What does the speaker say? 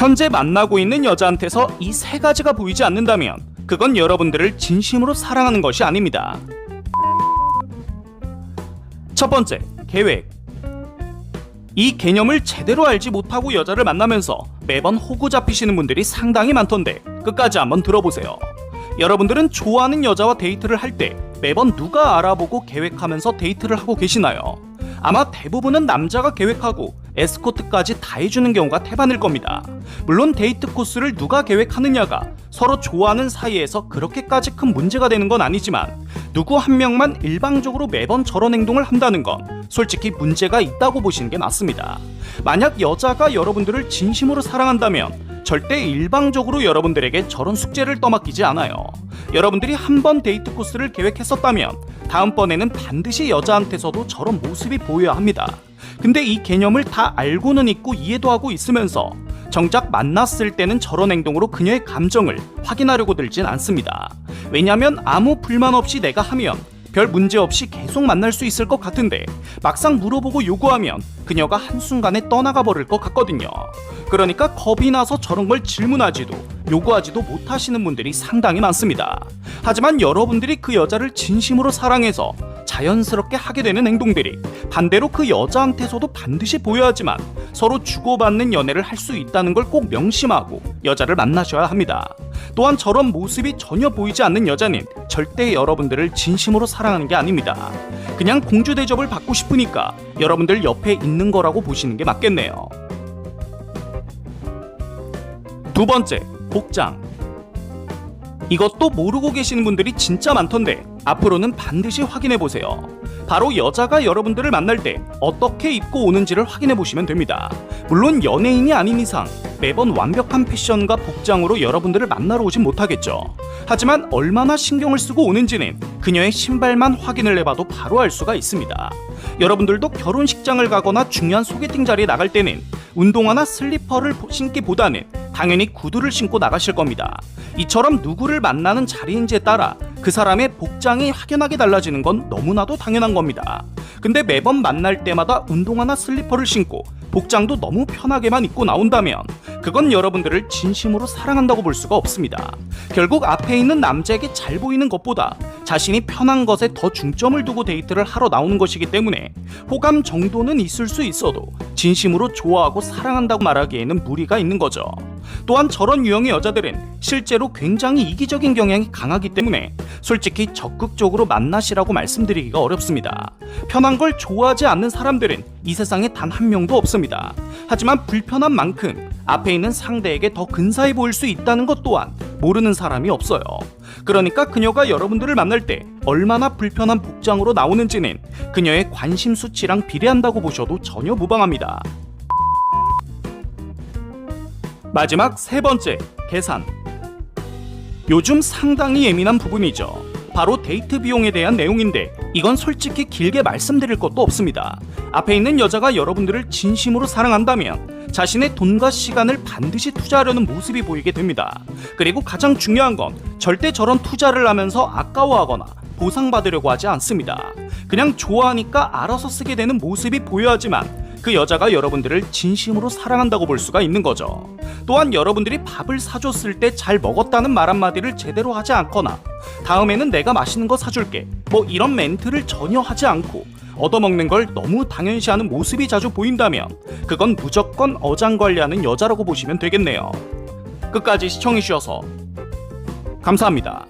현재 만나고 있는 여자한테서 이 세 가지가 보이지 않는다면 그건 여러분들을 진심으로 사랑하는 것이 아닙니다. 첫 번째, 계획. 이 개념을 제대로 알지 못하고 여자를 만나면서 매번 호구 잡히시는 분들이 상당히 많던데 끝까지 한번 들어보세요. 여러분들은 좋아하는 여자와 데이트를 할 때 매번 누가 알아보고 계획하면서 데이트를 하고 계시나요? 아마 대부분은 남자가 계획하고 에스코트까지 다 해주는 경우가 태반일 겁니다. 물론 데이트 코스를 누가 계획하느냐가 서로 좋아하는 사이에서 그렇게까지 큰 문제가 되는 건 아니지만 누구 한 명만 일방적으로 매번 저런 행동을 한다는 건 솔직히 문제가 있다고 보시는 게 맞습니다. 만약 여자가 여러분들을 진심으로 사랑한다면 절대 일방적으로 여러분들에게 저런 숙제를 떠맡기지 않아요. 여러분들이 한 번 데이트 코스를 계획했었다면 다음번에는 반드시 여자한테서도 저런 모습이 보여야 합니다. 근데 이 개념을 다 알고는 있고 이해도 하고 있으면서 정작 만났을 때는 저런 행동으로 그녀의 감정을 확인하려고 들진 않습니다. 왜냐면 아무 불만 없이 내가 하면 별 문제 없이 계속 만날 수 있을 것 같은데 막상 물어보고 요구하면 그녀가 한순간에 떠나가 버릴 것 같거든요. 그러니까 겁이 나서 저런 걸 질문하지도 요구하지도 못하시는 분들이 상당히 많습니다. 하지만 여러분들이 그 여자를 진심으로 사랑해서 자연스럽게 하게 되는 행동들이 반대로 그 여자한테서도 반드시 보여야 하지만 서로 주고받는 연애를 할 수 있다는 걸 꼭 명심하고 여자를 만나셔야 합니다. 또한 저런 모습이 전혀 보이지 않는 여자는 절대 여러분들을 진심으로 사랑하는 게 아닙니다. 그냥 공주 대접을 받고 싶으니까 여러분들 옆에 있는 거라고 보시는 게 맞겠네요. 두 번째, 복장. 이것도 모르고 계시는 분들이 진짜 많던데 앞으로는 반드시 확인해보세요. 바로 여자가 여러분들을 만날 때 어떻게 입고 오는지를 확인해보시면 됩니다. 물론 연예인이 아닌 이상 매번 완벽한 패션과 복장으로 여러분들을 만나러 오진 못하겠죠. 하지만 얼마나 신경을 쓰고 오는지는 그녀의 신발만 확인을 해봐도 바로 알 수가 있습니다. 여러분들도 결혼식장을 가거나 중요한 소개팅 자리에 나갈 때는 운동화나 슬리퍼를 신기보다는 당연히 구두를 신고 나가실 겁니다. 이처럼 누구를 만나는 자리인지에 따라 그 사람의 복장이 확연하게 달라지는 건 너무나도 당연한 겁니다. 근데 매번 만날 때마다 운동화나 슬리퍼를 신고 복장도 너무 편하게만 입고 나온다면 그건 여러분들을 진심으로 사랑한다고 볼 수가 없습니다. 결국 앞에 있는 남자에게 잘 보이는 것보다 자신이 편한 것에 더 중점을 두고 데이트를 하러 나오는 것이기 때문에 호감 정도는 있을 수 있어도 진심으로 좋아하고 사랑한다고 말하기에는 무리가 있는 거죠. 또한 저런 유형의 여자들은 실제로 굉장히 이기적인 경향이 강하기 때문에 솔직히 적극적으로 만나시라고 말씀드리기가 어렵습니다. 편한 걸 좋아하지 않는 사람들은 이 세상에 단 한 명도 없습니다. 하지만 불편한 만큼 앞에 있는 상대에게 더 근사해 보일 수 있다는 것 또한 모르는 사람이 없어요. 그러니까 그녀가 여러분들을 만날 때 얼마나 불편한 복장으로 나오는지는 그녀의 관심 수치랑 비례한다고 보셔도 전혀 무방합니다. 마지막 세 번째, 계산. 요즘 상당히 예민한 부분이죠. 바로 데이트 비용에 대한 내용인데 이건 솔직히 길게 말씀드릴 것도 없습니다. 앞에 있는 여자가 여러분들을 진심으로 사랑한다면 자신의 돈과 시간을 반드시 투자하려는 모습이 보이게 됩니다. 그리고 가장 중요한 건 절대 저런 투자를 하면서 아까워하거나 보상받으려고 하지 않습니다. 그냥 좋아하니까 알아서 쓰게 되는 모습이 보여야지만 그 여자가 여러분들을 진심으로 사랑한다고 볼 수가 있는 거죠. 또한 여러분들이 밥을 사줬을 때 잘 먹었다는 말 한마디를 제대로 하지 않거나 다음에는 내가 맛있는 거 사줄게 뭐 이런 멘트를 전혀 하지 않고 얻어먹는 걸 너무 당연시하는 모습이 자주 보인다면 그건 무조건 어장관리하는 여자라고 보시면 되겠네요. 끝까지 시청해주셔서 감사합니다.